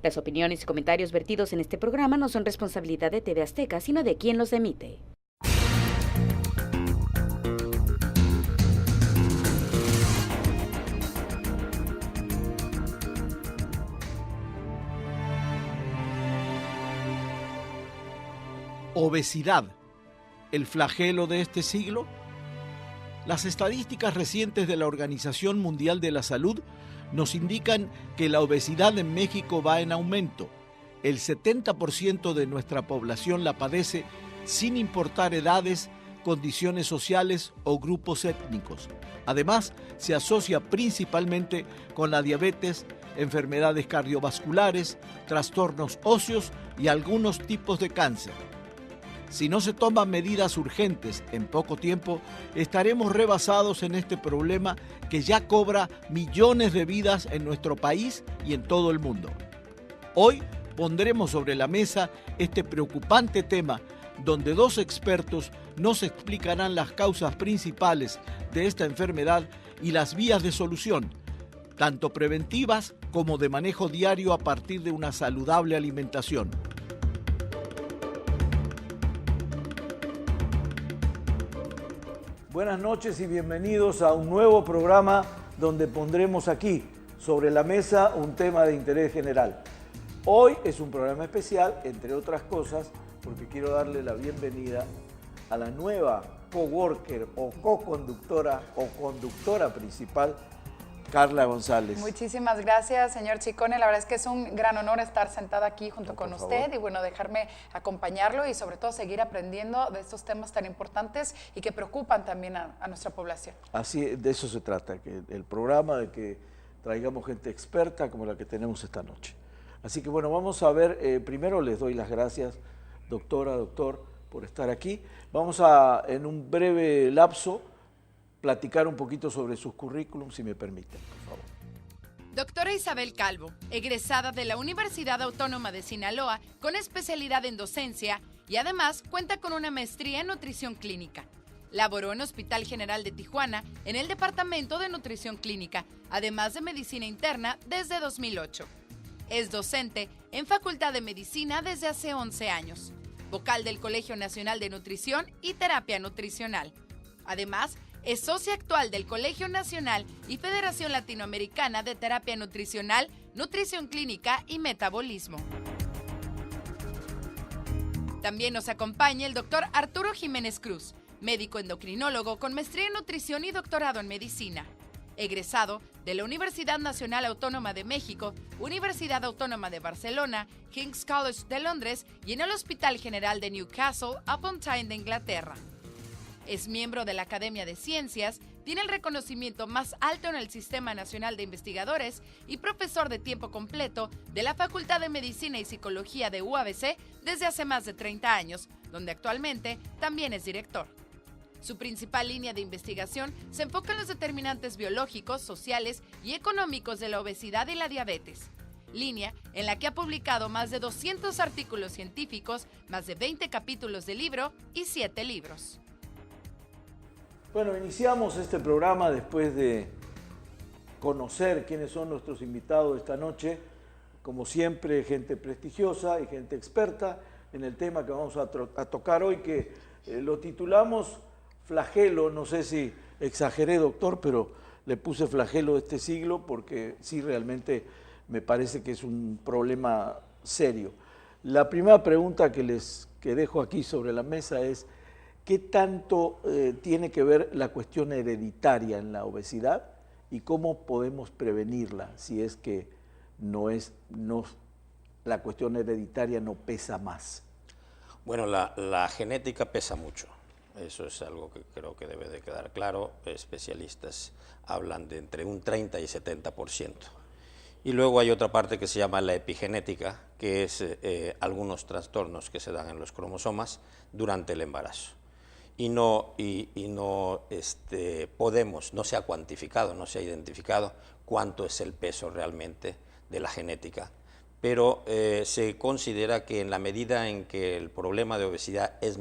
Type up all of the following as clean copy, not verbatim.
Las opiniones y comentarios vertidos en este programa no son responsabilidad de TV Azteca, sino de quien los emite. ¿Obesidad, el flagelo de este siglo? Las estadísticas recientes de la Organización Mundial de la Salud nos indican que la obesidad en México va en aumento. El 70% de nuestra población la padece sin importar edades, condiciones sociales o grupos étnicos. Además, se asocia principalmente con la diabetes, enfermedades cardiovasculares, trastornos óseos y algunos tipos de cáncer. Si no se toman medidas urgentes en poco tiempo, estaremos rebasados en este problema que ya cobra millones de vidas en nuestro país y en todo el mundo. Hoy pondremos sobre la mesa este preocupante tema, donde dos expertos nos explicarán las causas principales de esta enfermedad y las vías de solución, tanto preventivas como de manejo diario a partir de una saludable alimentación. Buenas noches y bienvenidos a un nuevo programa donde pondremos aquí sobre la mesa un tema de interés general. Hoy es un programa especial, entre otras cosas, porque quiero darle la bienvenida a la nueva coworker o co-conductora o conductora principal, Carla González. Muchísimas gracias, señor Ciccone. La verdad es que es un gran honor estar sentada aquí junto con usted y bueno, dejarme acompañarlo y sobre todo seguir aprendiendo de estos temas tan importantes y que preocupan también a nuestra población. Así, de eso se trata, que el programa, de que traigamos gente experta como la que tenemos esta noche. Así que bueno, vamos a ver, primero les doy las gracias, doctor, por estar aquí. Vamos a, en un breve lapso, platicar un poquito sobre sus currículums, si me permiten, por favor. Doctora Isabel Calvo, egresada de la Universidad Autónoma de Sinaloa con especialidad en docencia y además cuenta con una maestría en nutrición clínica. Laboró en Hospital General de Tijuana en el Departamento de Nutrición Clínica, además de Medicina Interna desde 2008. Es docente en Facultad de Medicina desde hace 11 años, vocal del Colegio Nacional de Nutrición y Terapia Nutricional. Además, es socia actual del Colegio Nacional y Federación Latinoamericana de Terapia Nutricional, Nutrición Clínica y Metabolismo. También nos acompaña el doctor Arturo Jiménez Cruz, médico endocrinólogo con maestría en nutrición y doctorado en medicina. Egresado de la Universidad Nacional Autónoma de México, Universidad Autónoma de Barcelona, King's College de Londres y en el Hospital General de Newcastle upon Tyne de Inglaterra. Es miembro de la Academia de Ciencias, tiene el reconocimiento más alto en el Sistema Nacional de Investigadores y profesor de tiempo completo de la Facultad de Medicina y Psicología de UABC desde hace más de 30 años, donde actualmente también es director. Su principal línea de investigación se enfoca en los determinantes biológicos, sociales y económicos de la obesidad y la diabetes. Línea en la que ha publicado más de 200 artículos científicos, más de 20 capítulos de libro y 7 libros. Bueno, iniciamos este programa después de conocer quiénes son nuestros invitados de esta noche. Como siempre, gente prestigiosa y gente experta en el tema que vamos a tocar hoy, que lo titulamos flagelo. No sé si exageré, doctor, pero le puse flagelo de este siglo porque sí, realmente me parece que es un problema serio. La primera pregunta que dejo aquí sobre la mesa es: ¿qué tanto tiene que ver la cuestión hereditaria en la obesidad y cómo podemos prevenirla si es que la cuestión hereditaria no pesa más? Bueno, la genética pesa mucho. Eso es algo que creo que debe de quedar claro. Especialistas hablan de entre un 30 y 70%. Y luego hay otra parte que se llama la epigenética, que es algunos trastornos que se dan en los cromosomas durante el embarazo. No se ha cuantificado, no se ha identificado cuánto es el peso realmente de la genética, pero se considera que en la medida en que el problema de obesidad es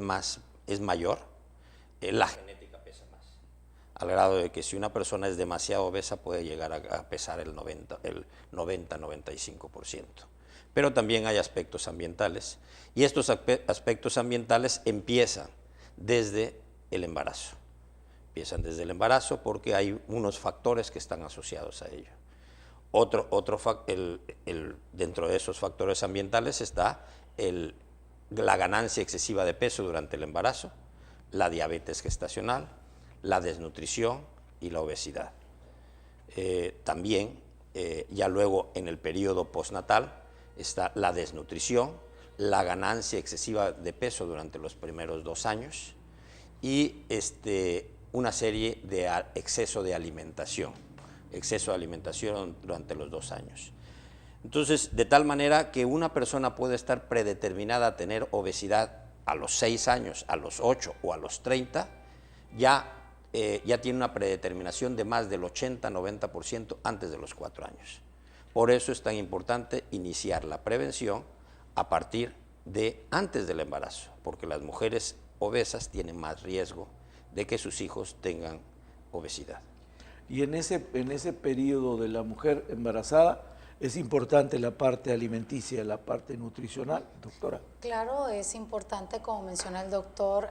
mayor, la genética pesa más, al grado de que si una persona es demasiado obesa puede llegar a pesar el 90-95%. pero también hay aspectos ambientales. Y estos aspectos ambientales empiezan desde el embarazo. Empiezan desde el embarazo porque hay unos factores que están asociados a ello. Dentro de esos factores ambientales está la ganancia excesiva de peso durante el embarazo, la diabetes gestacional, la desnutrición y la obesidad. También, ya luego en el periodo postnatal, está la desnutrición, la ganancia excesiva de peso durante los primeros 2 años y una serie de exceso de alimentación durante los 2 años. Entonces, de tal manera que una persona puede estar predeterminada a tener obesidad a los 6 años, a los 8 o a los 30, ya tiene una predeterminación de más del 80-90% antes de los 4 años. Por eso es tan importante iniciar la prevención a partir de antes del embarazo, porque las mujeres obesas tienen más riesgo de que sus hijos tengan obesidad. Y en ese periodo de la mujer embarazada es importante la parte alimenticia, la parte nutricional, doctora. Claro, es importante, como menciona el doctor,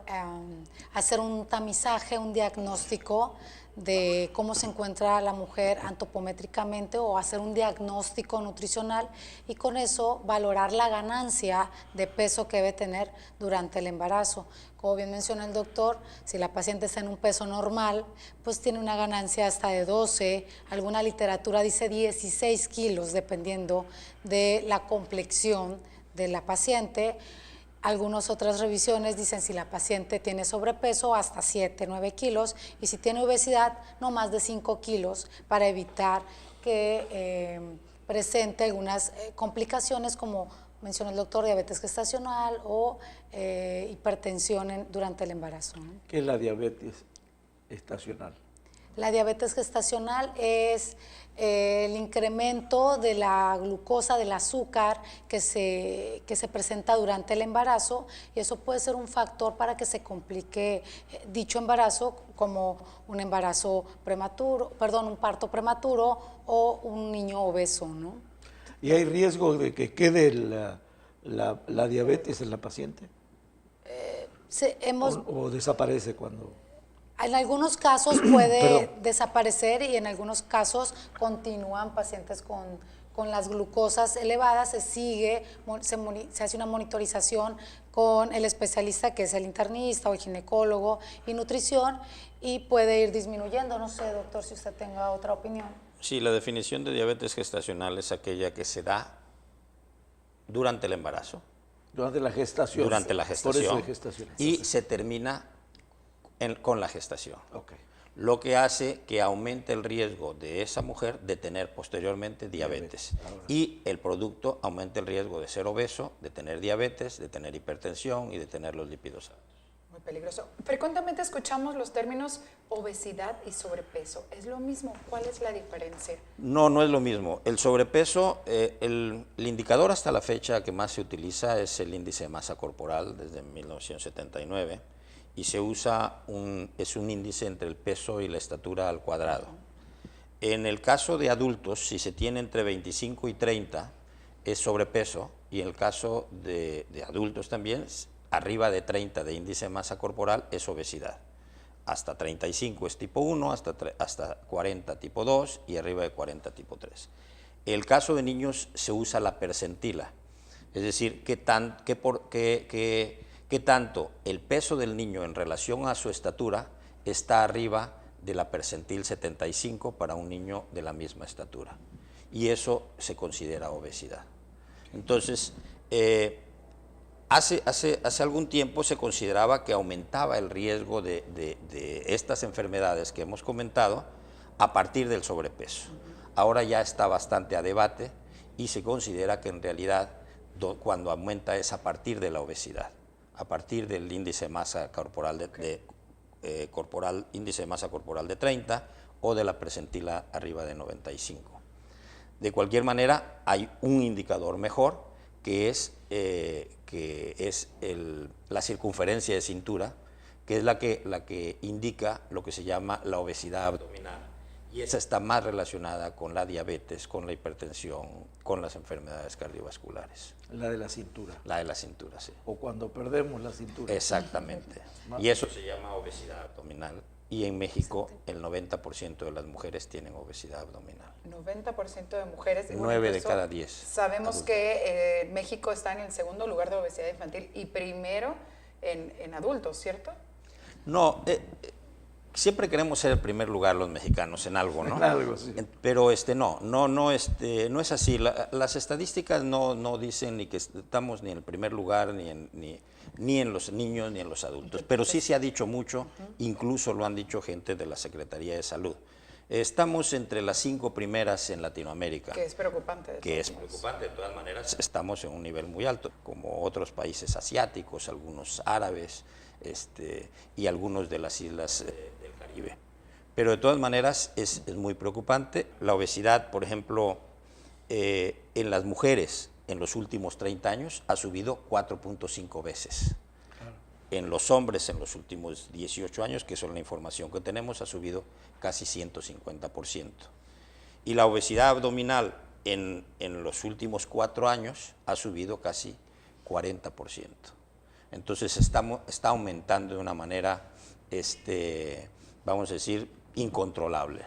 hacer un tamizaje, un diagnóstico de cómo se encuentra la mujer antropométricamente o hacer un diagnóstico nutricional y con eso valorar la ganancia de peso que debe tener durante el embarazo. Como bien menciona el doctor, si la paciente está en un peso normal, pues tiene una ganancia hasta de 12, alguna literatura dice 16 kilos, dependiendo de la complexión de la paciente. Algunas otras revisiones dicen si la paciente tiene sobrepeso hasta 7, 9 kilos y si tiene obesidad no más de 5 kilos para evitar que presente algunas complicaciones como menciona el doctor, diabetes gestacional o hipertensión durante el embarazo, ¿no? ¿Qué es la diabetes gestacional? La diabetes gestacional es el incremento de la glucosa, del azúcar que se presenta durante el embarazo y eso puede ser un factor para que se complique dicho embarazo como un embarazo prematuro, un parto prematuro o un niño obeso, ¿no? ¿Y hay riesgo de que quede la diabetes en la paciente? ¿O desaparece cuando...? En algunos casos puede desaparecer y en algunos casos continúan pacientes con las glucosas elevadas, se hace una monitorización con el especialista que es el internista o el ginecólogo y nutrición y puede ir disminuyendo. No sé, doctor, si usted tenga otra opinión. Sí, la definición de diabetes gestacional es aquella que se da durante el embarazo. Durante la gestación. Durante la gestación. Por eso de gestación. Y se termina con la gestación. Okay. Lo que hace que aumente el riesgo de esa mujer de tener posteriormente diabetes. Y el producto aumenta el riesgo de ser obeso, de tener diabetes, de tener hipertensión y de tener los lípidos altos. Muy peligroso. Frecuentemente escuchamos los términos obesidad y sobrepeso. ¿Es lo mismo? ¿Cuál es la diferencia? No, no es lo mismo. El sobrepeso, el indicador hasta la fecha que más se utiliza es el índice de masa corporal desde 1979 y se usa es un índice entre el peso y la estatura al cuadrado. En el caso de adultos, si se tiene entre 25 y 30 es sobrepeso y en el caso de adultos también arriba de 30 de índice de masa corporal es obesidad. Hasta 35 es tipo 1, hasta 40 tipo 2 y arriba de 40 tipo 3. El caso de niños se usa la percentila, es decir, qué tanto el peso del niño en relación a su estatura está arriba de la percentil 75 para un niño de la misma estatura. Y eso se considera obesidad. Entonces, Hace algún tiempo se consideraba que aumentaba el riesgo de estas enfermedades que hemos comentado a partir del sobrepeso. Ahora ya está bastante a debate y se considera que en realidad cuando aumenta es a partir de la obesidad, a partir del índice de masa corporal índice de masa corporal de 30 o de la percentila arriba de 95. De cualquier manera, hay un indicador mejor que es la circunferencia de cintura, que es la que indica lo que se llama la obesidad abdominal. Y esa está más relacionada con la diabetes, con la hipertensión, con las enfermedades cardiovasculares. La de la cintura. La de la cintura, sí. O cuando perdemos la cintura. Exactamente. Y eso se llama obesidad abdominal. Y en México el 90% de las mujeres tienen obesidad abdominal. 90% de mujeres. 9 de cada 10. Sabemos adultos. que México está en el segundo lugar de obesidad infantil y primero en adultos, ¿cierto? No, siempre queremos ser el primer lugar los mexicanos en algo, ¿no? En algo, sí. Pero no es así. Las estadísticas no dicen ni que estamos ni en el primer lugar, ni en los niños, ni en los adultos. Pero sí se ha dicho mucho, incluso lo han dicho gente de la Secretaría de Salud. Estamos entre las 5 primeras en Latinoamérica. Que es preocupante. Que es preocupante, de todas maneras estamos en un nivel muy alto, como otros países asiáticos, algunos árabes, y algunos de las islas del Caribe. Pero de todas maneras es muy preocupante. La obesidad, por ejemplo, en las mujeres en los últimos 30 años ha subido 4.5 veces. En los hombres en los últimos 18 años, que es la información que tenemos, ha subido casi 150%. Y la obesidad abdominal en los últimos 4 años ha subido casi 40%. Entonces está aumentando de una manera, vamos a decir, incontrolable.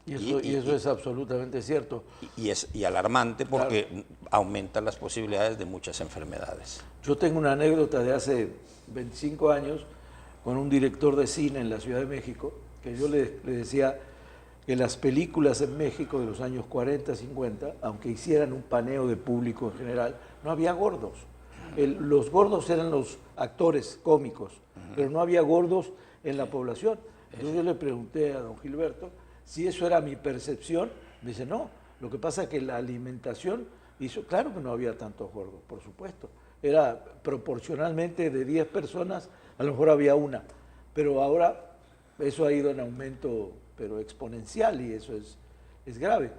Y eso es absolutamente cierto. Y alarmante porque aumenta las posibilidades de muchas enfermedades. Yo tengo una anécdota de hace 25 años con un director de cine en la Ciudad de México, que yo le decía que las películas en México de los años 40, 50, aunque hicieran un paneo de público en general, no había gordos. Los gordos eran los actores cómicos, pero no había gordos en la población. Entonces yo le pregunté a don Gilberto si eso era mi percepción. Me dice, no, lo que pasa es que la alimentación hizo, claro que no había tantos gordos, por supuesto. Era proporcionalmente de 10 personas, a lo mejor había una, pero ahora eso ha ido en aumento, pero exponencial, y eso es grave.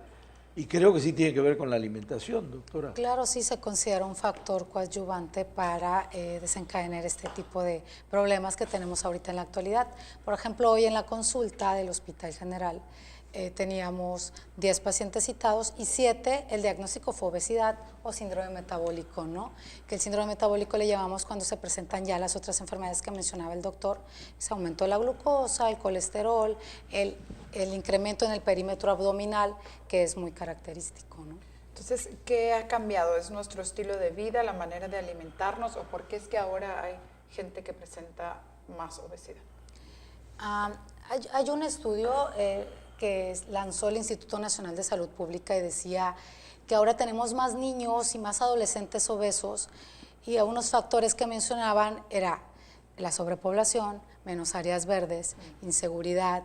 Y creo que sí tiene que ver con la alimentación, doctora. Claro, sí se considera un factor coadyuvante para desencadenar este tipo de problemas que tenemos ahorita en la actualidad. Por ejemplo, hoy en la consulta del Hospital General teníamos 10 pacientes citados y 7, el diagnóstico fue obesidad o síndrome metabólico, ¿no? Que el síndrome metabólico le llamamos cuando se presentan ya las otras enfermedades que mencionaba el doctor, ese aumento de la glucosa, el colesterol, el incremento en el perímetro abdominal, que es muy característico, ¿no? Entonces, ¿qué ha cambiado? ¿Es nuestro estilo de vida, la manera de alimentarnos, o por qué es que ahora hay gente que presenta más obesidad? Hay un estudio que lanzó el Instituto Nacional de Salud Pública y decía que ahora tenemos más niños y más adolescentes obesos, y unos factores que mencionaban era la sobrepoblación, menos áreas verdes, inseguridad,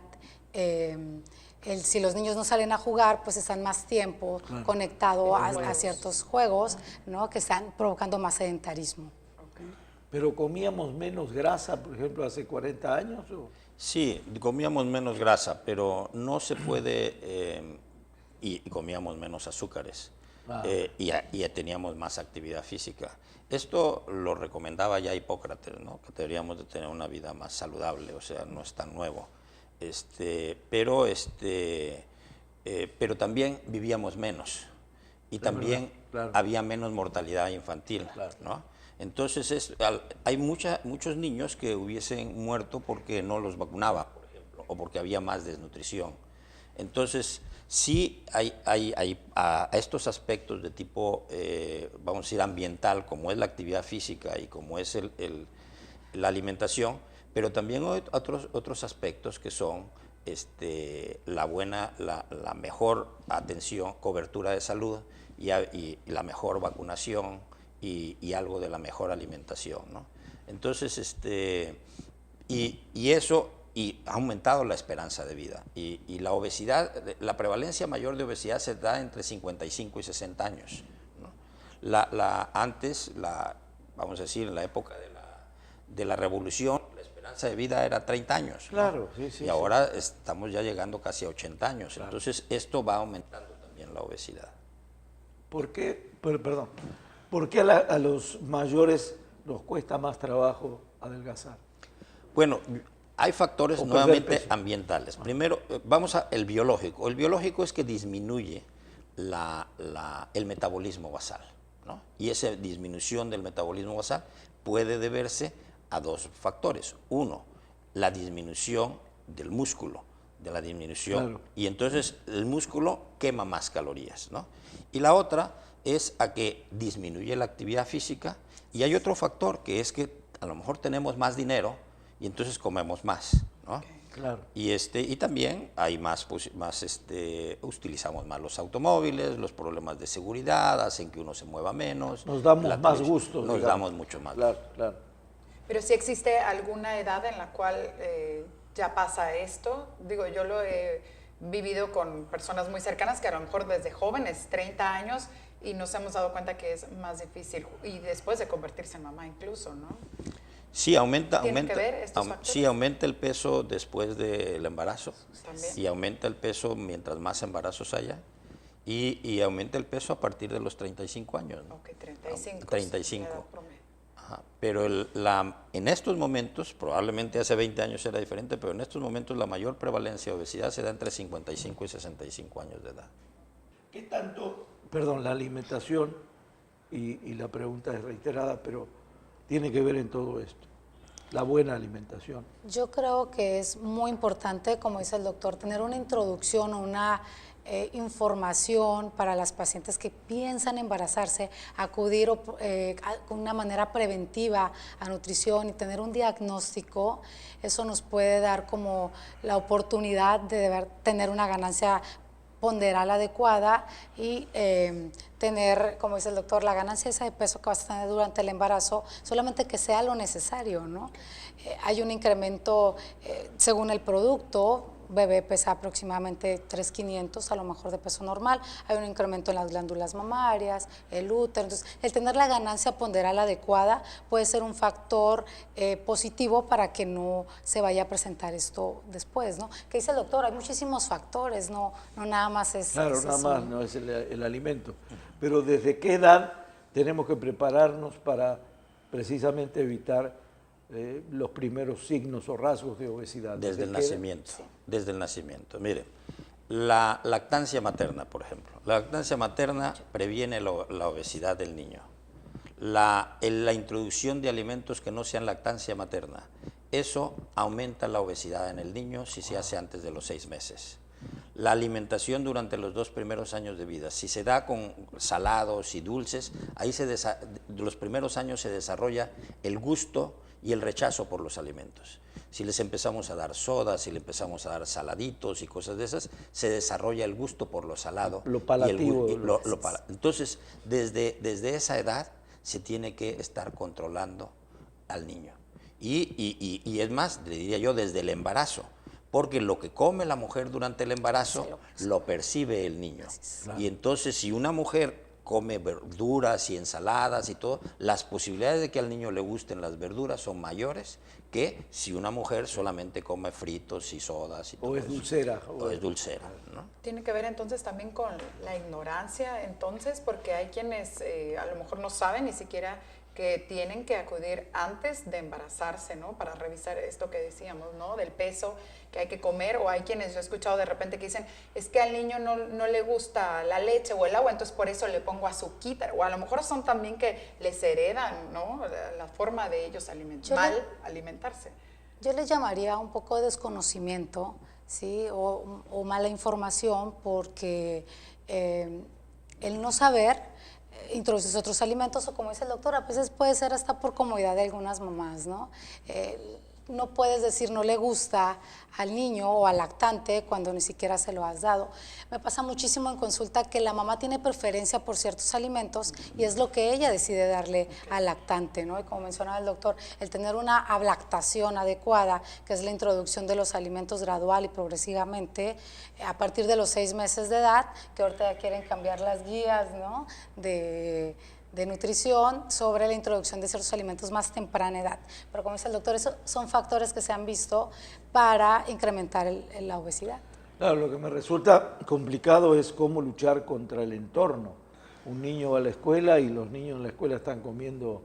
si los niños no salen a jugar, pues están más tiempo conectados a ciertos juegos, ¿no? Que están provocando más sedentarismo. ¿Pero comíamos menos grasa, por ejemplo, hace 40 años? ¿O? Sí, comíamos menos grasa, pero no se puede, y comíamos menos azúcares, y teníamos más actividad física. Esto lo recomendaba ya Hipócrates, ¿no? Que deberíamos de tener una vida más saludable, o sea, no es tan nuevo. Pero también vivíamos menos, y también había menos mortalidad infantil, ¿no? Entonces hay muchos niños que hubiesen muerto porque no los vacunaba, por ejemplo, o porque había más desnutrición. Entonces sí hay a estos aspectos de tipo, vamos a decir, ambiental, como es la actividad física y como es la alimentación, pero también otros aspectos que son la mejor atención, cobertura de salud y la mejor vacunación y algo de la mejor alimentación, ¿no? Entonces, y eso ha aumentado la esperanza de vida. Y la obesidad, la prevalencia mayor de obesidad se da entre 55 y 60 años, ¿no? Antes, vamos a decir, en la época de la revolución, la esperanza de vida era 30 años, ¿no? Claro, sí. Y ahora estamos ya llegando casi a 80 años. Claro. Entonces, esto va aumentando también la obesidad. ¿Por qué? Perdón. ¿Por qué a los mayores nos cuesta más trabajo adelgazar? Bueno, Hay factores O nuevamente perder peso. ambientales. Primero, vamos a el biológico. El biológico es que disminuye el metabolismo basal, ¿no? Y esa disminución del metabolismo basal puede deberse a dos factores. Uno, la disminución del músculo, de la disminución. Claro. Y entonces el músculo quema más calorías, ¿no? Y la otra es a que disminuye la actividad física. Y hay otro factor que es que a lo mejor tenemos más dinero y entonces comemos más, ¿no? Claro. Y también hay utilizamos más los automóviles, los problemas de seguridad hacen que uno se mueva menos. Nos damos la más televisión, gusto. Nos digamos. damos mucho más Claro, gusto. claro. Pero si existe alguna edad en la cual ya pasa esto, digo, yo lo he vivido con personas muy cercanas que a lo mejor desde jóvenes, 30 años, y nos hemos dado cuenta que es más difícil, y después de convertirse en mamá incluso, ¿no? Sí, aumenta el peso después del embarazo. También. Y aumenta el peso mientras más embarazos haya. Y aumenta el peso a partir de los 35 años, ¿no? Ok, 35. 35. La edad promedio. Ajá. Pero en estos momentos, probablemente hace 20 años era diferente, pero en estos momentos la mayor prevalencia de obesidad se da entre 55 y 65 años de edad. ¿Qué tanto, perdón, la alimentación, y la pregunta es reiterada, pero tiene que ver en todo esto? La buena alimentación. Yo creo que es muy importante, como dice el doctor, tener una introducción o una información para las pacientes que piensan embarazarse, acudir con una manera preventiva a nutrición y tener un diagnóstico. Eso nos puede dar como la oportunidad de tener una ganancia ponderal adecuada y tener, como dice el doctor, la ganancia esa de peso que vas a tener durante el embarazo, solamente que sea lo necesario, ¿no? Hay un incremento según el producto. Bebé pesa aproximadamente 3,500 a lo mejor de peso normal, hay un incremento en las glándulas mamarias, el útero, entonces el tener la ganancia ponderal adecuada puede ser un factor positivo para que no se vaya a presentar esto después, ¿no? ¿Qué dice el doctor? Hay muchísimos factores, no nada más es... Claro, es nada eso, más, ¿no? no es el alimento. Pero ¿desde qué edad tenemos que prepararnos para precisamente evitar los primeros signos o rasgos de obesidad? Desde el qué edad? nacimiento. Desde el nacimiento. Mire, la lactancia materna, por ejemplo. La lactancia materna previene la obesidad del niño. La introducción de alimentos que no sean lactancia materna, eso aumenta la obesidad en el niño si se hace antes de los 6 meses. La alimentación durante los 2 primeros años de vida, si se da con salados y dulces, ahí los primeros años se desarrolla el gusto y el rechazo por los alimentos. Si les empezamos a dar sodas, si le empezamos a dar saladitos y cosas de esas, se desarrolla el gusto por lo salado. Lo palativo. Entonces, desde esa edad se tiene que estar controlando al niño. Y es más, le diría yo, desde el embarazo, porque lo que come la mujer durante el embarazo lo percibe el niño. Claro. Y entonces, si una mujer come verduras y ensaladas y todo, las posibilidades de que al niño le gusten las verduras son mayores que si una mujer solamente come fritos y sodas y todo o es eso. Dulcera. O es dulcera, ¿no? Tiene que ver entonces también con la ignorancia, entonces, porque hay quienes a lo mejor no saben ni siquiera que tienen que acudir antes de embarazarse, ¿no? Para revisar esto que decíamos, ¿no? Del peso que hay que comer, o hay quienes yo he escuchado de repente que dicen, es que al niño no le gusta la leche o el agua, entonces por eso le pongo azuquita, o a lo mejor son también que les heredan, ¿no? La forma de ellos alimentarse. Yo le llamaría un poco de desconocimiento, ¿sí? O mala información, porque el no saber introduces otros alimentos, o como dice el doctor, a veces puede ser hasta por comodidad de algunas mamás, ¿no? No puedes decir no le gusta al niño o al lactante cuando ni siquiera se lo has dado. Me pasa muchísimo en consulta que la mamá tiene preferencia por ciertos alimentos y es lo que ella decide darle al lactante, ¿no? Y como mencionaba el doctor, el tener una ablactación adecuada, que es la introducción de los alimentos gradual y progresivamente, a partir de los 6 meses de edad, que ahorita ya quieren cambiar las guías, ¿no? de nutrición sobre la introducción de ciertos alimentos más temprana edad. Pero como dice el doctor, esos son factores que se han visto para incrementar la obesidad. Claro, lo que me resulta complicado es cómo luchar contra el entorno. Un niño va a la escuela y los niños en la escuela están comiendo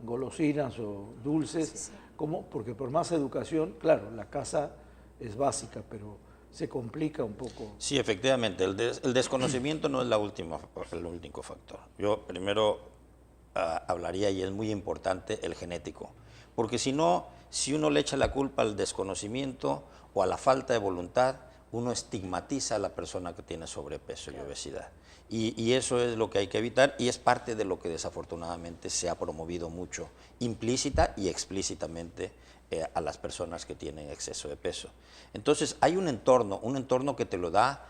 golosinas o dulces. ¿Cómo? Porque por más educación, claro, la casa es básica, pero se complica un poco. Sí, efectivamente, el desconocimiento no es el único factor. Yo primero hablaría, y es muy importante, el genético, porque si no, si uno le echa la culpa al desconocimiento o a la falta de voluntad, uno estigmatiza a la persona que tiene sobrepeso y obesidad. Y eso es lo que hay que evitar, y es parte de lo que desafortunadamente se ha promovido mucho, implícita y explícitamente, a las personas que tienen exceso de peso. Entonces hay un entorno que te lo da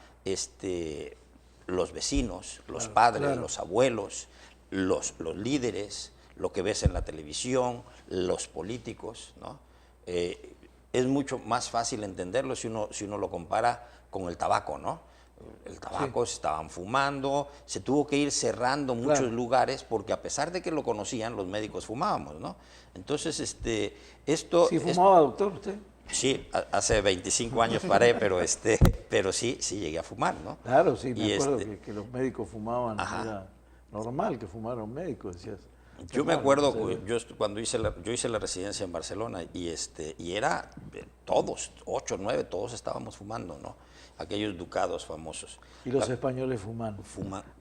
los vecinos, los padres, los abuelos, los líderes, lo que ves en la televisión, los políticos, ¿no? Es mucho más fácil entenderlo si uno lo compara con el tabaco, ¿no? El tabaco, se estaban fumando, se tuvo que ir cerrando muchos lugares porque a pesar de que lo conocían, los médicos fumábamos, ¿no? Entonces, esto... ¿Sí fumaba, doctor, usted? Sí, hace 25 años paré, pero sí llegué a fumar, ¿no? Claro, sí, me acuerdo que los médicos fumaban, era normal que fumaran un médico, decías. Yo me acuerdo, cuando hice la residencia en Barcelona y era todos, 8 o 9, todos estábamos fumando, ¿no? Aquellos ducados famosos. Y los españoles fuman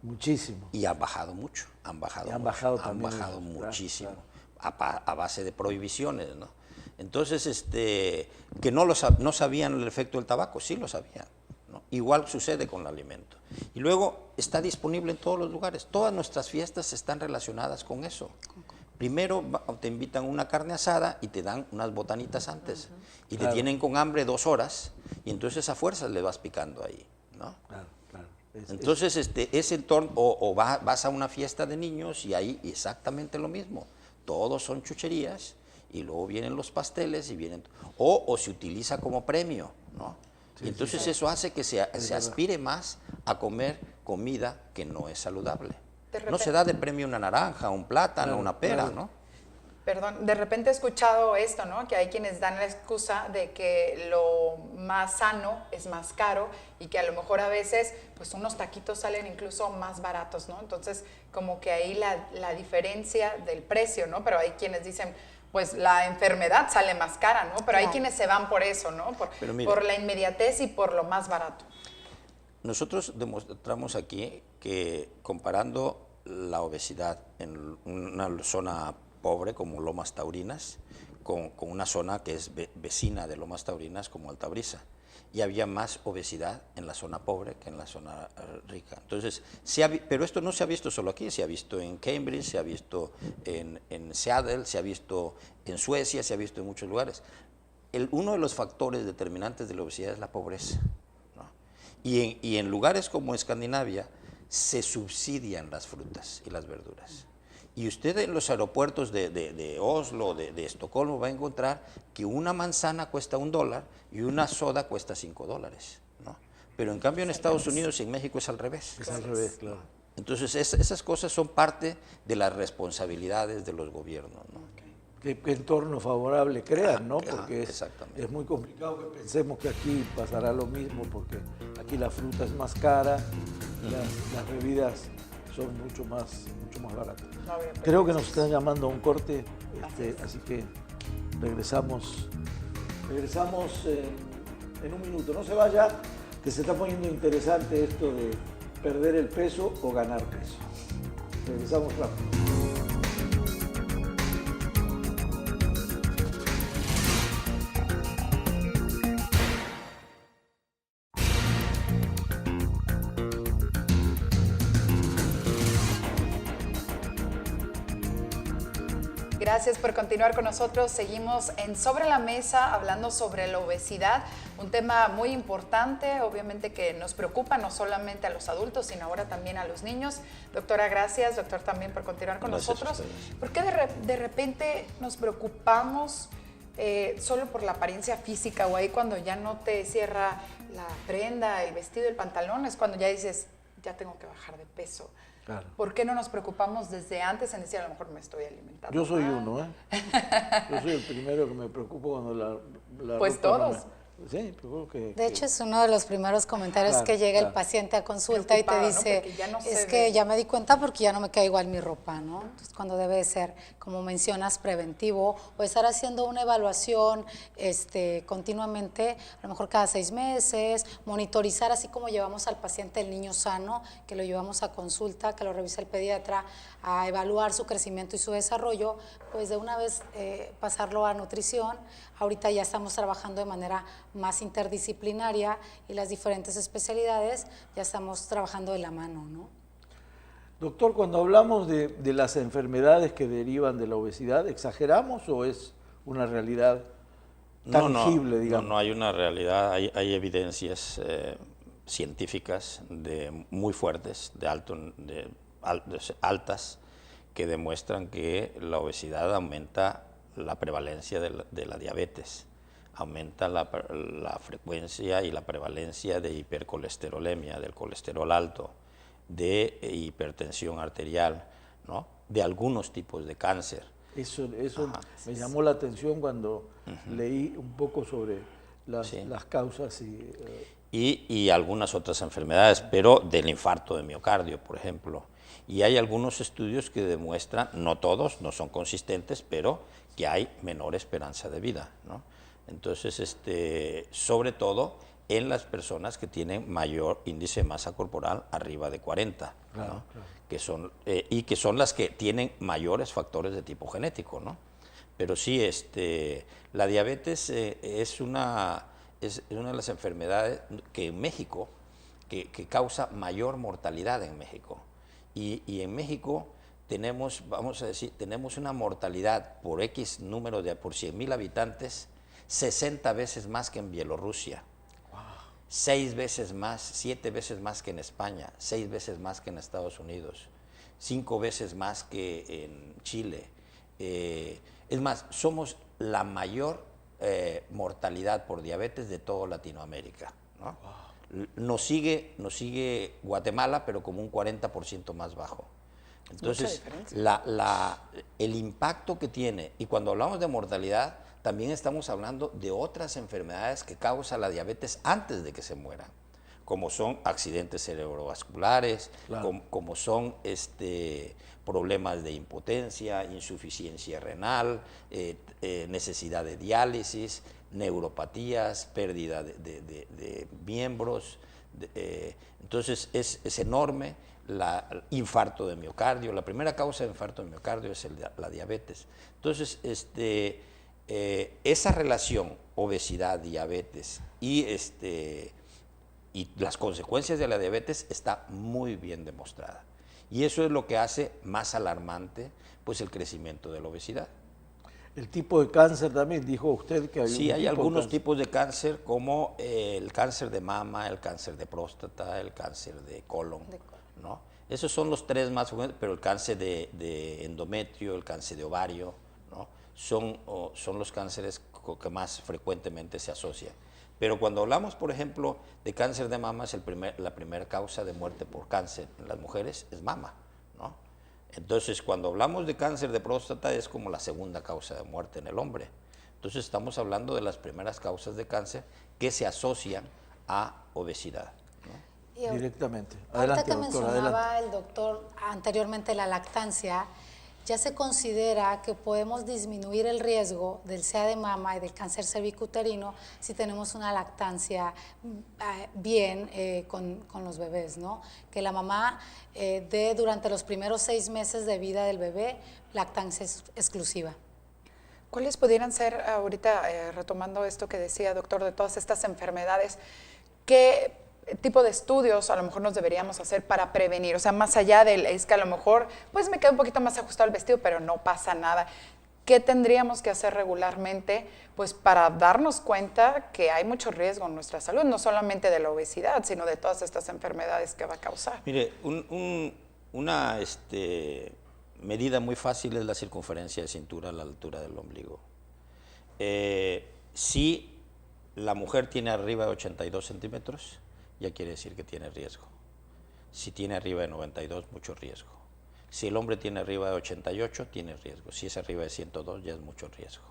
muchísimo. Y han bajado mucho, han bajado muchísimo, a base de prohibiciones, ¿no? Entonces, que no sabían el efecto del tabaco, sí lo sabían, ¿no? Igual sucede con el alimento. Y luego está disponible en todos los lugares. Todas nuestras fiestas están relacionadas con eso. Primero te invitan una carne asada y te dan unas botanitas antes. Y te tienen con hambre 2 horas y entonces a fuerzas le vas picando ahí, ¿no? Claro. Entonces, ese entorno, o vas a una fiesta de niños y ahí exactamente lo mismo. Todos son chucherías y luego vienen los pasteles y vienen... O se utiliza como premio, ¿no? Y entonces eso hace que se aspire más a comer comida que no es saludable. No se da de premio una naranja, un plátano, una pera, ¿no? Perdón, de repente he escuchado esto, ¿no? Que hay quienes dan la excusa de que lo más sano es más caro y que a lo mejor a veces pues unos taquitos salen incluso más baratos, ¿no? Entonces como que ahí la diferencia del precio, ¿no? Pero hay quienes dicen, pues la enfermedad sale más cara, ¿no? Pero hay quienes se van por eso, ¿no? Por la inmediatez y por lo más barato. Nosotros demostramos aquí que comparando la obesidad en una zona pobre como Lomas Taurinas con una zona que es vecina de Lomas Taurinas como Altabrisa, y había más obesidad en la zona pobre que en la zona rica. Entonces, pero esto no se ha visto solo aquí, se ha visto en Cambridge, se ha visto en Seattle, se ha visto en Suecia, se ha visto en muchos lugares. Uno de los factores determinantes de la obesidad es la pobreza, ¿no? Y en lugares como Escandinavia se subsidian las frutas y las verduras. Y usted en los aeropuertos de Oslo, de Estocolmo, va a encontrar que una manzana cuesta $1 y una soda cuesta $5, ¿no? Pero en cambio en Estados Unidos y en México es al revés. Es al revés, claro. Entonces esas cosas son parte de las responsabilidades de los gobiernos, ¿no? ¿Qué entorno favorable crean, no? Porque es muy complicado que pensemos que aquí pasará lo mismo, porque aquí la fruta es más cara, las bebidas son mucho más baratas. Creo que nos están llamando a un corte, así que regresamos en un minuto. No se vaya, que se está poniendo interesante esto de perder el peso o ganar peso. Regresamos rápido. Gracias por continuar con nosotros. Seguimos en Sobre la Mesa hablando sobre la obesidad, un tema muy importante, obviamente que nos preocupa no solamente a los adultos, sino ahora también a los niños. Doctora, gracias. Doctor, también por continuar con nosotros. ¿Por qué de repente nos preocupamos solo por la apariencia física o ahí cuando ya no te cierra la prenda, el vestido, el pantalón? Es cuando ya dices, ya tengo que bajar de peso. Claro. ¿Por qué no nos preocupamos desde antes en decir, a lo mejor me estoy alimentando? Yo soy uno, ¿eh? Yo soy el primero que me preocupo cuando la pues ropa todos. Sí, de hecho, es uno de los primeros comentarios Claro, que llega claro. el paciente a consulta y te Preocupado, ¿no? dice, Porque ya no es se que ve". ya me di cuenta porque ya no me queda igual mi ropa, ¿no? Entonces, cuando debe de ser, como mencionas, preventivo, o estar haciendo una evaluación continuamente, a lo mejor cada 6 meses, monitorizar, así como llevamos al paciente el niño sano, que lo llevamos a consulta, que lo revisa el pediatra, a evaluar su crecimiento y su desarrollo, pues de una vez pasarlo a nutrición. Ahorita ya estamos trabajando de manera más interdisciplinaria y las diferentes especialidades ya estamos trabajando de la mano, ¿no? Doctor, cuando hablamos de las enfermedades que derivan de la obesidad, ¿exageramos o es una realidad tangible, digamos? No hay una realidad, hay evidencias científicas muy fuertes, altas, que demuestran que la obesidad aumenta la prevalencia de la diabetes, aumenta la frecuencia y la prevalencia de hipercolesterolemia, del colesterol alto, de hipertensión arterial, ¿no? De algunos tipos de cáncer. Eso me llamó la atención cuando leí un poco sobre las causas y algunas otras enfermedades, pero del infarto de miocardio, por ejemplo. Y hay algunos estudios que demuestran, no todos, no son consistentes, pero que hay menor esperanza de vida, ¿no? Entonces, sobre todo en las personas que tienen mayor índice de masa corporal arriba de 40, claro, ¿no? claro. Que son las que tienen mayores factores de tipo genético, ¿no? Pero sí, la diabetes es una de las enfermedades que en México, que causa mayor mortalidad en México. Y en México tenemos, vamos a decir, tenemos una mortalidad por X número por 100,000 habitantes, 60 veces más que en Bielorrusia. 6 veces más, 7 veces más que en España, 6 veces más que en Estados Unidos, 5 veces más que en Chile. Es más, somos la mayor mortalidad por diabetes de toda Latinoamérica, ¿no? Nos sigue Guatemala, pero como un 40% más bajo. Entonces, el impacto que tiene, y cuando hablamos de mortalidad, también estamos hablando de otras enfermedades que causa la diabetes antes de que se mueran, como son accidentes cerebrovasculares, claro, como son problemas de impotencia, insuficiencia renal, necesidad de diálisis, neuropatías, pérdida de miembros. Entonces es enorme. Infarto de miocardio, la primera causa de infarto de miocardio es la diabetes. Entonces, esa relación obesidad, diabetes y las consecuencias de la diabetes está muy bien demostrada. Y eso es lo que hace más alarmante pues el crecimiento de la obesidad. El tipo de cáncer también, dijo usted que Sí, hay algunos tipos de cáncer como el cáncer de mama, el cáncer de próstata, el cáncer de colon, ¿no? Esos son los 3 más frecuentes, pero el cáncer de endometrio, el cáncer de ovario, ¿no? Son los cánceres que más frecuentemente se asocian. Pero cuando hablamos, por ejemplo, de cáncer de mama, la primera causa de muerte por cáncer en las mujeres es mama, ¿no? Entonces, cuando hablamos de cáncer de próstata es como la segunda causa de muerte en el hombre. Entonces, estamos hablando de las primeras causas de cáncer que se asocian a obesidad, ¿no? Directamente. Ahorita Adelante, que doctor, mencionaba adelante. el doctor anteriormente la lactancia, ya se considera que podemos disminuir el riesgo del SEA de mama y del cáncer cervicuterino si tenemos una lactancia bien con los bebés, ¿no? Que la mamá dé durante los primeros 6 meses de vida del bebé lactancia exclusiva. ¿Cuáles pudieran ser, ahorita retomando esto que decía, doctor, de todas estas enfermedades, qué tipo de estudios a lo mejor nos deberíamos hacer para prevenir? O sea, más allá del, es que a lo mejor pues me queda un poquito más ajustado el vestido, pero no pasa nada. ¿Qué tendríamos que hacer regularmente pues para darnos cuenta que hay mucho riesgo en nuestra salud, no solamente de la obesidad, sino de todas estas enfermedades que va a causar? Mire, una medida muy fácil es la circunferencia de cintura a la altura del ombligo. Si la mujer tiene arriba de 82 centímetros, ya quiere decir que tiene riesgo. Si tiene arriba de 92, mucho riesgo. Si el hombre tiene arriba de 88, tiene riesgo. Si es arriba de 102, ya es mucho riesgo.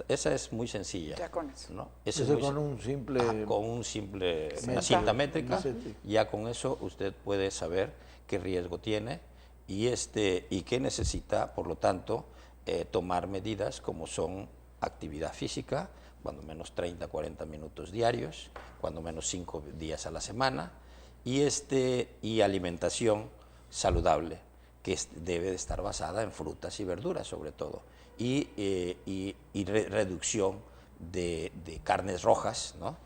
Esa es muy sencilla. Ya con eso. ¿no? Eso con un simple... con un simple, una Cinta. cinta métrica, Cinta. ya con eso usted puede saber qué riesgo tiene y qué necesita, por lo tanto, tomar medidas como son actividad física, cuando menos 30, 40 minutos diarios, cuando menos 5 días a la semana, y alimentación saludable, que debe de estar basada en frutas y verduras sobre todo, y reducción de carnes rojas, ¿no?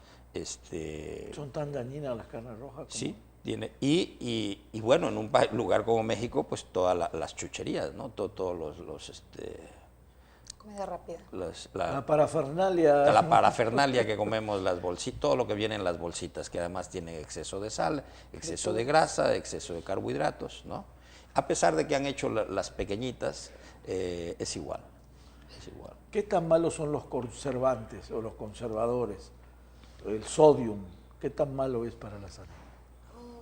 ¿Son tan dañinas las carnes rojas? Sí, tiene. Y bueno, en un lugar como México, pues todas las chucherías, ¿no? Todos los Comida rápida. La parafernalia. La parafernalia que comemos, las bolsitas, todo lo que viene en las bolsitas, que además tiene exceso de sal, exceso de grasa, exceso de carbohidratos, ¿no? A pesar de que han hecho las pequeñitas, es igual. ¿Qué tan malos son los conservantes o los conservadores? El sodium, ¿qué tan malo es para la salud?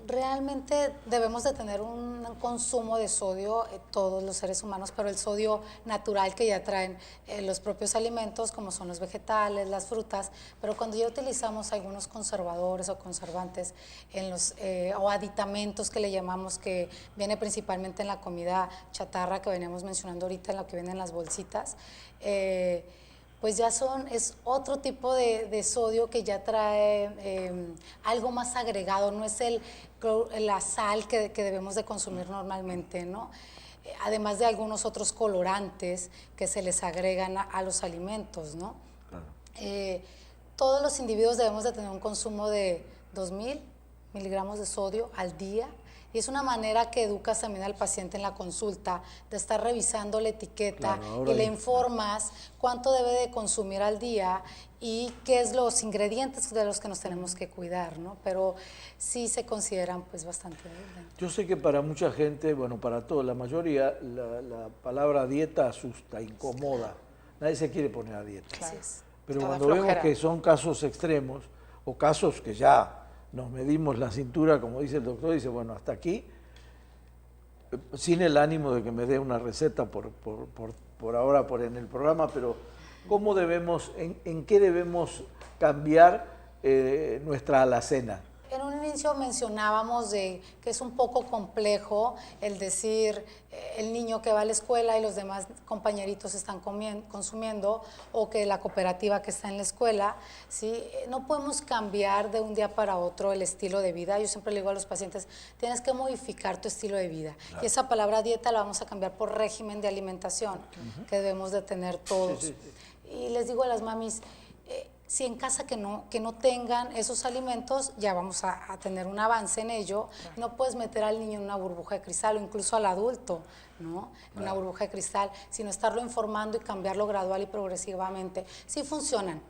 Realmente debemos de tener un consumo de sodio todos los seres humanos, pero el sodio natural que ya traen los propios alimentos, como son los vegetales, las frutas, pero cuando ya utilizamos algunos conservadores o conservantes o aditamentos que le llamamos, que viene principalmente en la comida chatarra que veníamos mencionando ahorita, en lo que viene en las bolsitas, pues ya es otro tipo de sodio que ya trae algo más agregado, no es la sal que debemos de consumir normalmente, ¿no? Además de algunos otros colorantes que se les agregan a los alimentos, ¿no? Claro. Todos los individuos debemos de tener un consumo de 2000 miligramos de sodio al día. Y es una manera que educas también al paciente en la consulta, de estar revisando la etiqueta, claro, y le informas cuánto debe de consumir al día y qué es los ingredientes de los que nos tenemos que cuidar, ¿no? Pero sí se consideran pues bastante bien. Yo sé que para mucha gente, bueno, para toda la mayoría, la palabra dieta asusta, incomoda. Nadie se quiere poner a dieta. Claro. Pero cuando vemos que son casos extremos o casos que ya nos medimos la cintura, como dice el doctor, dice, bueno, hasta aquí, sin el ánimo de que me dé una receta por ahora en el programa, pero ¿cómo debemos, en qué debemos cambiar nuestra alacena? En un inicio mencionábamos que es un poco complejo el decir el niño que va a la escuela y los demás compañeritos están consumiendo, o que la cooperativa que está en la escuela, ¿sí? No podemos cambiar de un día para otro el estilo de vida. Yo siempre le digo a los pacientes, tienes que modificar tu estilo de vida. Claro. Y esa palabra dieta la vamos a cambiar por régimen de alimentación, que debemos de tener todos. Sí. Y les digo a las mamis, si en casa que no tengan esos alimentos, ya vamos a tener un avance en ello. Claro. No puedes meter al niño en una burbuja de cristal, o incluso al adulto, ¿no? En una burbuja de cristal, sino estarlo informando y cambiarlo gradual y progresivamente. Sí funcionan,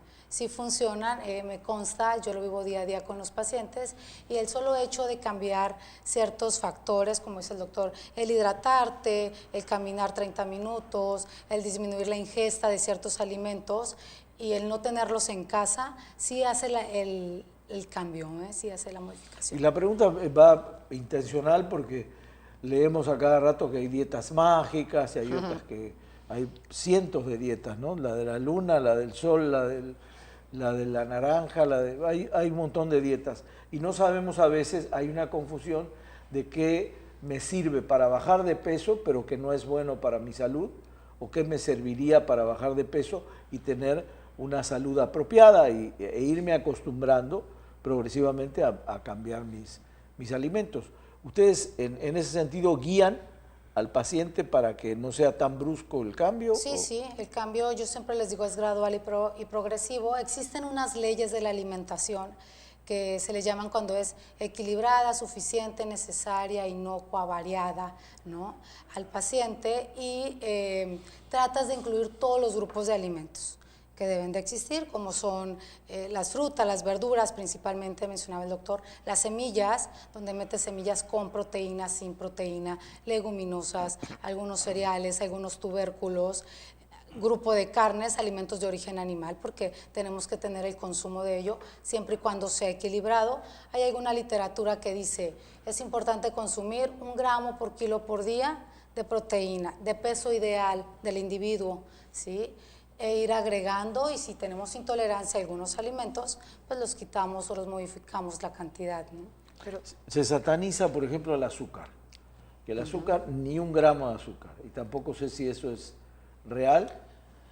me consta, yo lo vivo día a día con los pacientes, y el solo hecho de cambiar ciertos factores, como dice el doctor, el hidratarte, el caminar 30 minutos, el disminuir la ingesta de ciertos alimentos, y el no tenerlos en casa, sí hace el cambio, sí hace la modificación. Y la pregunta va intencional porque leemos a cada rato que hay dietas mágicas y hay otras que hay cientos de dietas, ¿no? La de la luna, la del sol, la de la naranja, hay un montón de dietas. Y no sabemos, a veces hay una confusión de qué me sirve para bajar de peso, pero que no es bueno para mi salud, o qué me serviría para bajar de peso y tener una salud apropiada e irme acostumbrando progresivamente a cambiar mis alimentos. ¿Ustedes en ese sentido guían al paciente para que no sea tan brusco el cambio? Sí, el cambio, yo siempre les digo, es gradual y progresivo. Existen unas leyes de la alimentación que se les llaman cuando es equilibrada, suficiente, necesaria, inocua, variada, ¿no?, al paciente, y tratas de incluir todos los grupos de alimentos que deben de existir, como son las frutas, las verduras, principalmente mencionaba el doctor, las semillas, donde metes semillas con proteína, sin proteína, leguminosas, algunos cereales, algunos tubérculos, grupo de carnes, alimentos de origen animal, porque tenemos que tener el consumo de ello siempre y cuando sea equilibrado. Hay alguna literatura que dice, es importante consumir 1 gramo por kilo por día de proteína, de peso ideal del individuo, ¿sí? e ir agregando, y si tenemos intolerancia a algunos alimentos, pues los quitamos o los modificamos la cantidad, ¿no? Pero, Se sataniza, por ejemplo, el azúcar. Que el azúcar, ni un gramo de azúcar. Y tampoco sé si eso es real,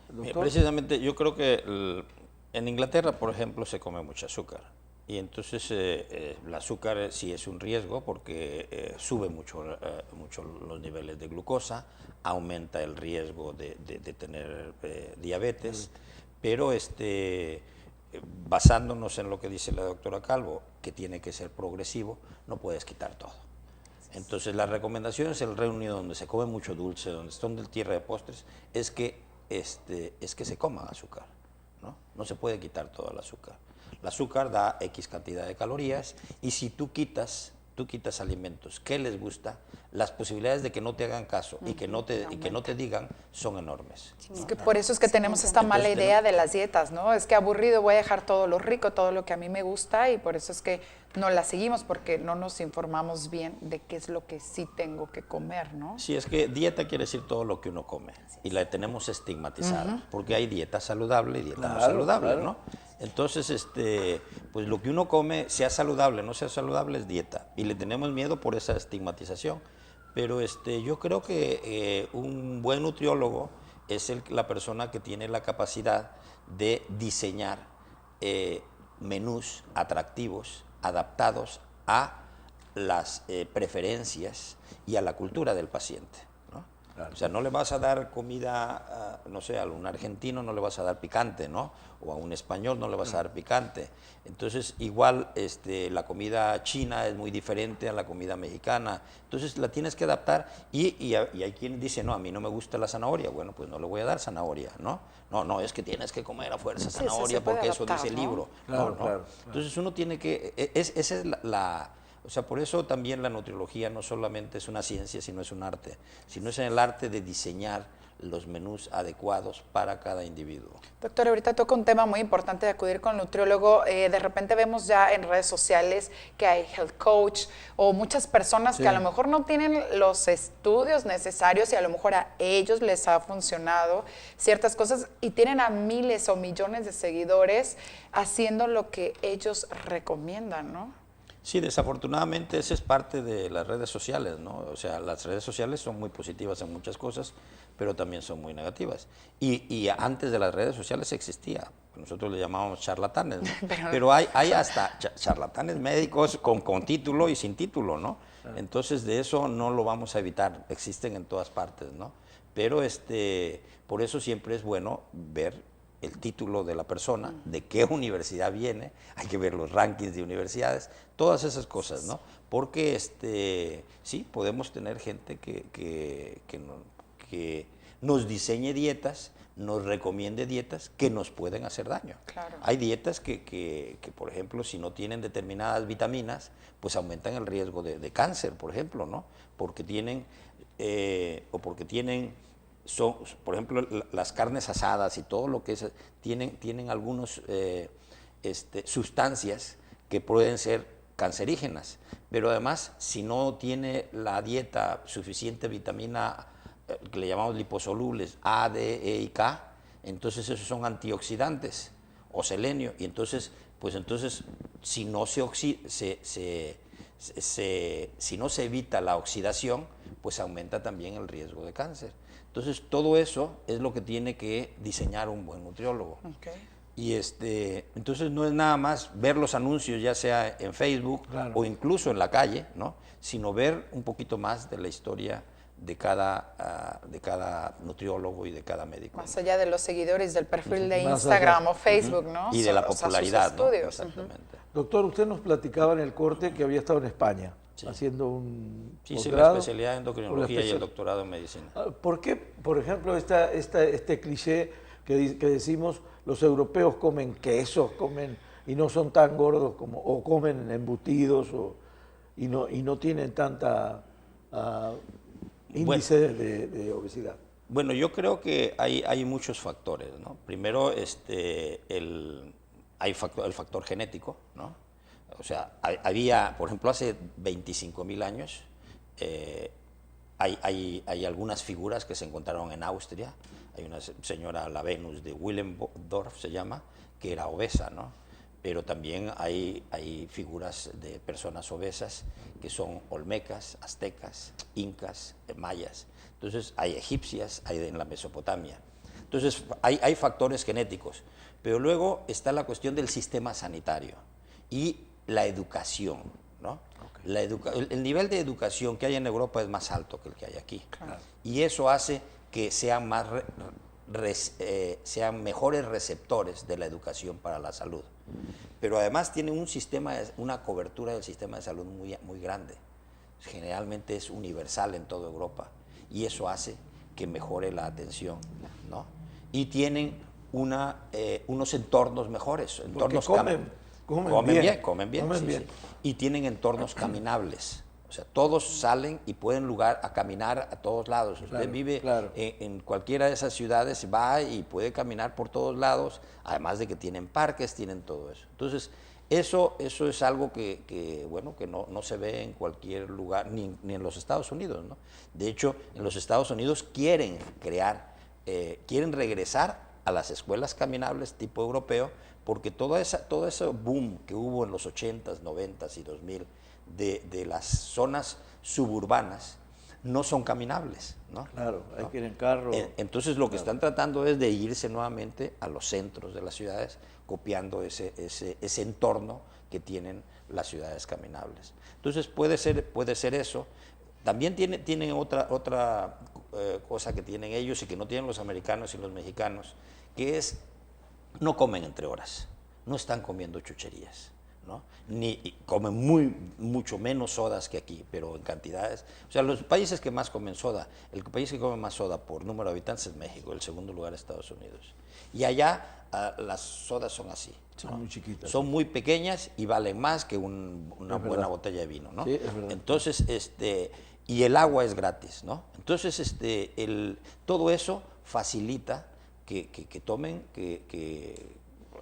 doctor. Precisamente, yo creo que en Inglaterra, por ejemplo, se come mucho azúcar. Y entonces el azúcar sí es un riesgo porque sube mucho los niveles de glucosa, aumenta el riesgo de tener diabetes, pero basándonos en lo que dice la doctora Calvo, que tiene que ser progresivo, no puedes quitar todo. Entonces la recomendación es el Reino Unido, donde se come mucho dulce, donde están de tierra de postres, es que se coma azúcar, ¿no? No se puede quitar todo el azúcar. El azúcar da X cantidad de calorías y si tú quitas alimentos que les gusta, las posibilidades de que no te hagan caso y que no te digan son enormes. Es que por eso es que tenemos esta mala idea de las dietas, ¿no? Es que aburrido, voy a dejar todo lo rico, todo lo que a mí me gusta, y por eso es que no la seguimos, porque no nos informamos bien de qué es lo que sí tengo que comer, ¿no? Sí, es que dieta quiere decir todo lo que uno come y la tenemos estigmatizada, porque hay dieta saludable y dieta no saludable, ¿no? Entonces, pues lo que uno come, sea saludable, no sea saludable, es dieta. Y le tenemos miedo por esa estigmatización. Pero yo creo que un buen nutriólogo es la persona que tiene la capacidad de diseñar menús atractivos, adaptados a las preferencias y a la cultura del paciente, ¿no? Claro. O sea, no le vas a dar comida, no sé, a un argentino no le vas a dar picante, ¿no? O a un español no le vas a dar picante. Entonces, igual la comida china es muy diferente a la comida mexicana. Entonces, la tienes que adaptar y hay quien dice, no, a mí no me gusta la zanahoria. Bueno, pues no le voy a dar zanahoria, ¿no? No, es que tienes que comer a fuerza zanahoria porque eso dice el libro. Claro, no. Claro. Entonces, uno tiene que... Esa es o sea, por eso también la nutriología no solamente es una ciencia, sino es un arte, sino es el arte de diseñar los menús adecuados para cada individuo. Doctor, ahorita toca un tema muy importante de acudir con el nutriólogo. De repente vemos ya en redes sociales que hay health coach o muchas personas que a lo mejor no tienen los estudios necesarios y a lo mejor a ellos les ha funcionado ciertas cosas y tienen a miles o millones de seguidores haciendo lo que ellos recomiendan, ¿no? Sí, desafortunadamente esa es parte de las redes sociales, ¿no? O sea, las redes sociales son muy positivas en muchas cosas, pero también son muy negativas. Y antes de las redes sociales existía, nosotros le llamábamos charlatanes, ¿no? Pero hay hasta charlatanes médicos con título y sin título, ¿no? Entonces de eso no lo vamos a evitar, existen en todas partes, ¿no? Pero por eso siempre es bueno ver el título de la persona, de qué universidad viene, hay que ver los rankings de universidades, todas esas cosas, ¿no? Porque sí, podemos tener gente que nos diseñe dietas, nos recomiende dietas que nos pueden hacer daño. Claro. Hay dietas que, por ejemplo, si no tienen determinadas vitaminas, pues aumentan el riesgo de cáncer, por ejemplo, ¿no? Porque tienen, por ejemplo, las carnes asadas y todo lo que es, tienen algunas sustancias que pueden ser cancerígenas, pero además, si no tiene la dieta suficiente vitamina, que le llamamos liposolubles, A, D, E y K, entonces esos son antioxidantes, o selenio, y entonces, si no si no se evita la oxidación, pues aumenta también el riesgo de cáncer. Entonces, todo eso es lo que tiene que diseñar un buen nutriólogo. Okay. Y entonces no es nada más ver los anuncios, ya sea en Facebook o incluso en la calle, ¿no? Sino ver un poquito más de la historia de cada nutriólogo y de cada médico. Más allá de los seguidores del perfil de Instagram o Facebook, ¿no? Y de la popularidad, ¿no? Exactamente. Doctor, usted nos platicaba en el corte que había estado en España haciendo un sí, la especialidad en endocrinología y el doctorado en medicina. ¿Por qué, por ejemplo, este cliché que decimos, los europeos comen quesos, y no son tan gordos o comen embutidos y no tienen tanta índice de obesidad? Bueno, yo creo que hay muchos factores, ¿no? Primero, el factor genético, ¿no? O sea, había, por ejemplo, hace 25.000 años, hay algunas figuras que se encontraron en Austria, Hay una señora, la Venus de Willendorf se llama, que era obesa, ¿no? Pero también hay figuras de personas obesas que son olmecas, aztecas, incas, mayas. Entonces hay egipcias, hay en la Mesopotamia. Entonces hay factores genéticos, pero luego está la cuestión del sistema sanitario y la educación, ¿no? El nivel de educación que hay en Europa es más alto que el que hay aquí. Claro. Y eso hace que sean sean mejores receptores de la educación para la salud. Pero además tienen una cobertura del sistema de salud muy grande. Generalmente es universal en toda Europa y eso hace que mejore la atención, ¿no? Y tienen unos entornos mejores. Entornos comen bien. Y tienen entornos caminables. O sea, todos salen y pueden caminar a todos lados. Usted vive en cualquiera de esas ciudades, va y puede caminar por todos lados, además de que tienen parques, tienen todo eso. Entonces, eso es algo que no se ve en cualquier lugar, ni en los Estados Unidos, ¿no? De hecho, en los Estados Unidos quieren regresar a las escuelas caminables tipo europeo, porque todo ese boom que hubo en los 80s, 90s y 2000 de las zonas suburbanas no son caminables, ¿no? Claro, hay que ir en carro. Entonces lo que están tratando es de irse nuevamente a los centros de las ciudades, copiando ese entorno que tienen las ciudades caminables. Entonces puede ser eso. También tienen otra cosa que tienen ellos y que no tienen los americanos y los mexicanos, que es no comen entre horas, no están comiendo chucherías, ¿no? Ni comen mucho menos sodas que aquí, pero en cantidades. O sea, los países que más comen soda, el país que come más soda por número de habitantes es México, el segundo lugar es Estados Unidos. Y allá las sodas son así, ¿no? Son muy chiquitas. Son muy pequeñas y valen más que una buena botella de vino, ¿no? Sí, es verdad. Entonces, y el agua es gratis, ¿no? Entonces, todo eso facilita que tomen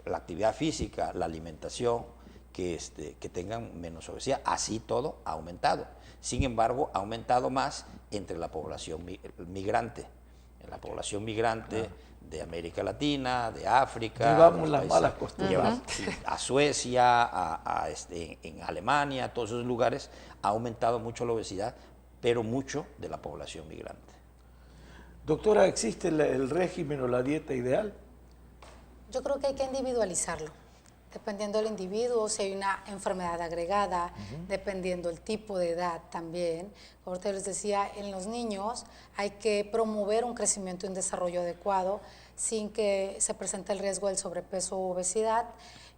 la actividad física, la alimentación, que tengan menos obesidad. Así todo ha aumentado. Sin embargo, ha aumentado más entre la población migrante. En la población migrante de América Latina, de África. Llevamos las malas costumbres. A Suecia, en Alemania, a todos esos lugares, ha aumentado mucho la obesidad, pero mucho de la población migrante. Doctora, ¿existe el régimen o la dieta ideal? Yo creo que hay que individualizarlo, dependiendo del individuo, si hay una enfermedad agregada, dependiendo del tipo de edad también. Como te les decía, en los niños hay que promover un crecimiento y un desarrollo adecuado sin que se presente el riesgo del sobrepeso u obesidad.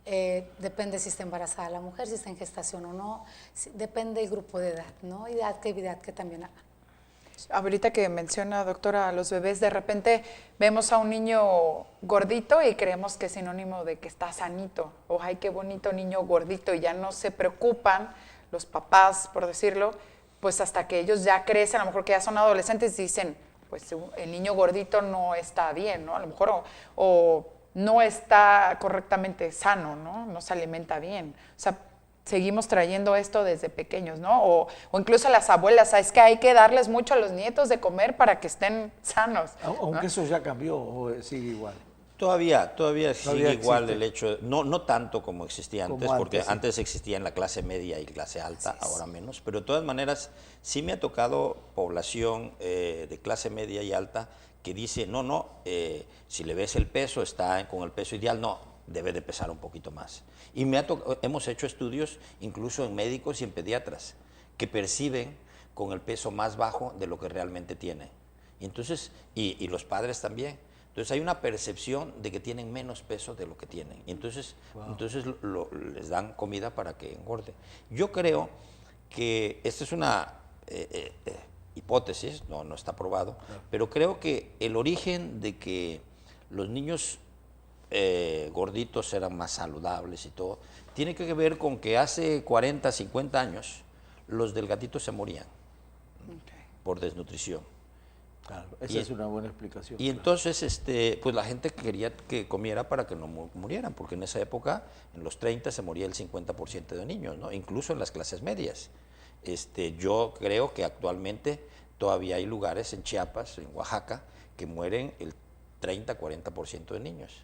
Depende si está embarazada la mujer, si está en gestación o no, depende del grupo de edad, ¿no? Y de actividad que también hagan. Ahorita que menciona, doctora, a los bebés, de repente vemos a un niño gordito y creemos que es sinónimo de que está sanito. O, ay, qué bonito niño gordito, y ya no se preocupan los papás, por decirlo, pues hasta que ellos ya crecen, a lo mejor que ya son adolescentes, dicen, pues el niño gordito no está bien, ¿no? A lo mejor, o no está correctamente sano, ¿no? No se alimenta bien. O sea, seguimos trayendo esto desde pequeños, ¿no? O incluso las abuelas, ¿sabes? Que hay que darles mucho a los nietos de comer para que estén sanos, ¿no? Aunque eso ya cambió o sigue igual. Todavía sigue igual existe. el hecho, no tanto como existía antes, Como porque antes, sí. antes existía en la clase media y clase alta, ahora menos, pero de todas maneras sí me ha tocado población de clase media y alta que dice, si le ves el peso, está con el peso ideal, no, debe de pesar un poquito más. Y hemos hecho estudios incluso en médicos y en pediatras que perciben con el peso más bajo de lo que realmente tiene. Y entonces, y los padres también. Entonces hay una percepción de que tienen menos peso de lo que tienen. Y entonces, les dan comida para que engorde. Yo creo que esta es una hipótesis, no está probado, pero creo que el origen de que los niños gorditos eran más saludables y todo, tiene que ver con que hace 40, 50 años los delgaditos se morían por desnutrición. Claro, esa es una buena explicación. Y entonces, pues la gente quería que comiera para que no murieran, porque en esa época, en los 30, se moría el 50% de niños, ¿no? Incluso en las clases medias. Yo creo que actualmente todavía hay lugares en Chiapas, en Oaxaca, que mueren el 30, 40% de niños.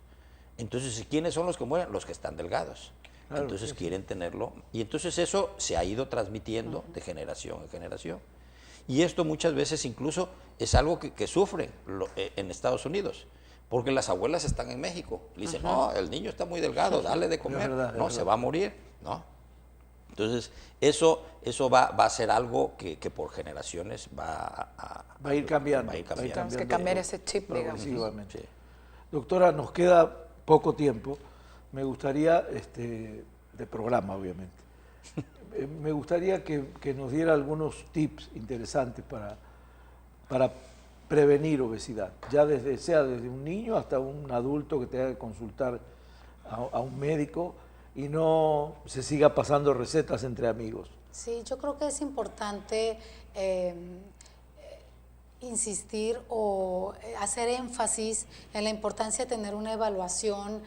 Entonces, ¿quiénes son los que mueren? Los que están delgados. Claro, entonces quieren tenerlo. Y entonces eso se ha ido transmitiendo de generación en generación. Y esto muchas veces incluso es algo que sufren en Estados Unidos. Porque las abuelas están en México. Le dicen, no, el niño está muy delgado, dale de comer. No, se va a morir. No. Entonces, eso va a ser algo que por generaciones va a ir cambiando. Tenemos que cambiar ese chip, digamos. Sí. Doctora, nos queda poco tiempo. Me gustaría, de programa obviamente, me gustaría que nos diera algunos tips interesantes para prevenir obesidad, ya sea desde un niño hasta un adulto que tenga que consultar a un médico y no se siga pasando recetas entre amigos. Sí, yo creo que es importante insistir o hacer énfasis en la importancia de tener una evaluación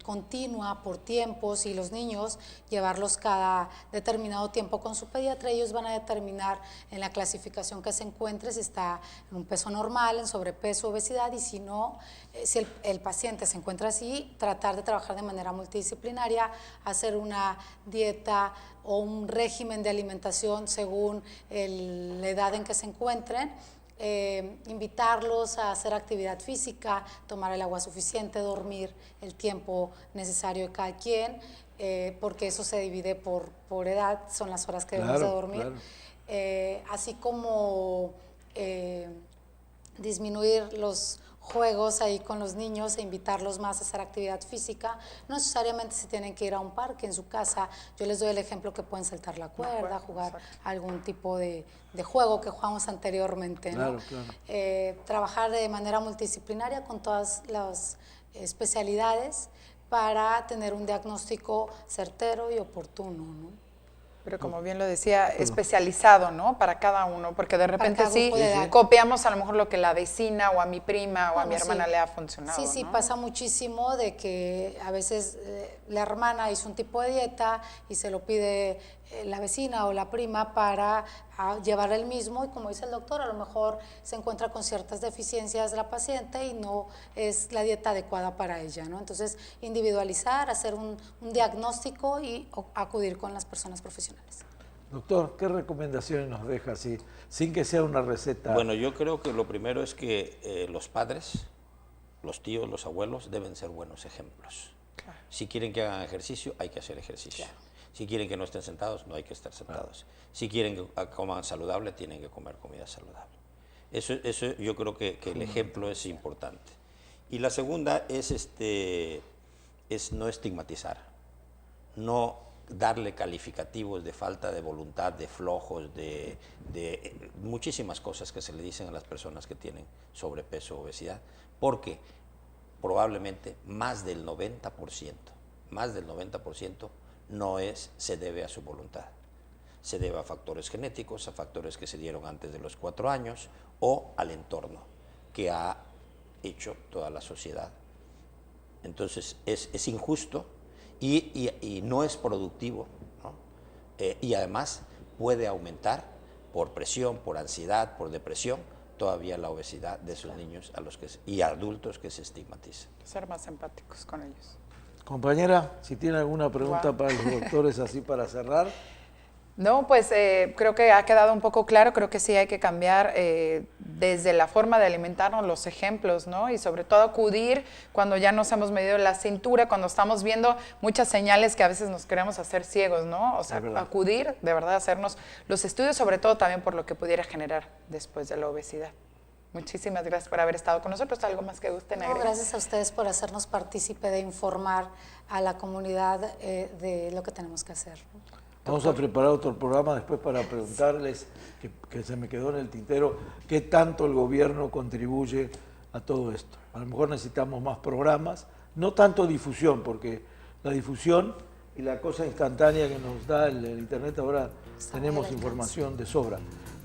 continua por tiempos, y los niños llevarlos cada determinado tiempo con su pediatra. Ellos van a determinar en la clasificación que se encuentre si está en un peso normal, en sobrepeso, obesidad, y si no, si el paciente se encuentra así, tratar de trabajar de manera multidisciplinaria, hacer una dieta o un régimen de alimentación según la edad en que se encuentren. Invitarlos a hacer actividad física, tomar el agua suficiente, dormir el tiempo necesario de cada quien, porque eso se divide por edad, son las horas que debemos de dormir. Así como disminuir los juegos ahí con los niños e invitarlos más a hacer actividad física. No necesariamente se tienen que ir a un parque, en su casa. Yo les doy el ejemplo que pueden saltar la cuerda, jugar algún tipo de juego que jugamos anteriormente, ¿no? Trabajar de manera multidisciplinaria con todas las especialidades para tener un diagnóstico certero y oportuno, ¿no? Pero como bien lo decía, especializado, ¿no? Para cada uno, porque de repente sí copiamos a lo mejor lo que la vecina o a mi prima o a mi hermana le ha funcionado. Sí, ¿no? Pasa muchísimo de que a veces la hermana hizo un tipo de dieta y se lo pide la vecina o la prima para llevar el mismo, y como dice el doctor, a lo mejor se encuentra con ciertas deficiencias la paciente y no es la dieta adecuada para ella, ¿no? Entonces, individualizar, hacer un diagnóstico y acudir con las personas profesionales. Doctor, ¿qué recomendaciones nos deja así, sin que sea una receta? Bueno, yo creo que lo primero es que los padres, los tíos, los abuelos deben ser buenos ejemplos. Claro. Si quieren que hagan ejercicio, hay que hacer ejercicio. Claro. Si quieren que no estén sentados, no hay que estar sentados. Si quieren que coman saludable, tienen que comer comida saludable. Eso yo creo que el ejemplo es importante. Y la segunda es no estigmatizar, no darle calificativos de falta de voluntad, de flojos, de muchísimas cosas que se le dicen a las personas que tienen sobrepeso o obesidad, porque probablemente más del 90% se debe a su voluntad. Se debe a factores genéticos, a factores que se dieron antes de los 4 años o al entorno que ha hecho toda la sociedad. Entonces es injusto y no es productivo, ¿no? Y además puede aumentar por presión, por ansiedad, por depresión, todavía la obesidad de esos niños y adultos que se estigmatizan. Ser más empáticos con ellos. Compañera, si tiene alguna pregunta para los doctores así para cerrar. No, pues creo que ha quedado un poco claro, creo que sí hay que cambiar desde la forma de alimentarnos, los ejemplos, ¿no? Y sobre todo acudir cuando ya nos hemos medido la cintura, cuando estamos viendo muchas señales que a veces nos queremos hacer ciegos, ¿no? O sea, acudir, de verdad, hacernos los estudios, sobre todo también por lo que pudiera generar después de la obesidad. Muchísimas gracias por haber estado con nosotros. ¿Algo más que gusten agregar? Gracias a ustedes por hacernos partícipe de informar a la comunidad de lo que tenemos que hacer. Vamos a preparar otro programa después para preguntarles, que se me quedó en el tintero, qué tanto el gobierno contribuye a todo esto. A lo mejor necesitamos más programas, no tanto difusión, porque la difusión y la cosa instantánea que nos da el Internet ahora, tenemos información de sobra.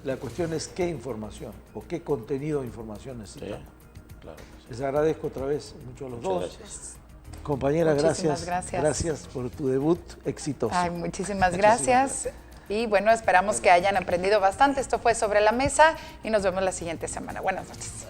La cuestión es qué información o qué contenido de información necesitamos. Sí, claro. Les agradezco otra vez mucho a los dos. Gracias. Compañera, gracias. Gracias por tu debut exitoso. Ay, muchísimas gracias. Y bueno, esperamos que hayan aprendido bastante. Esto fue Sobre la Mesa y nos vemos la siguiente semana. Buenas noches.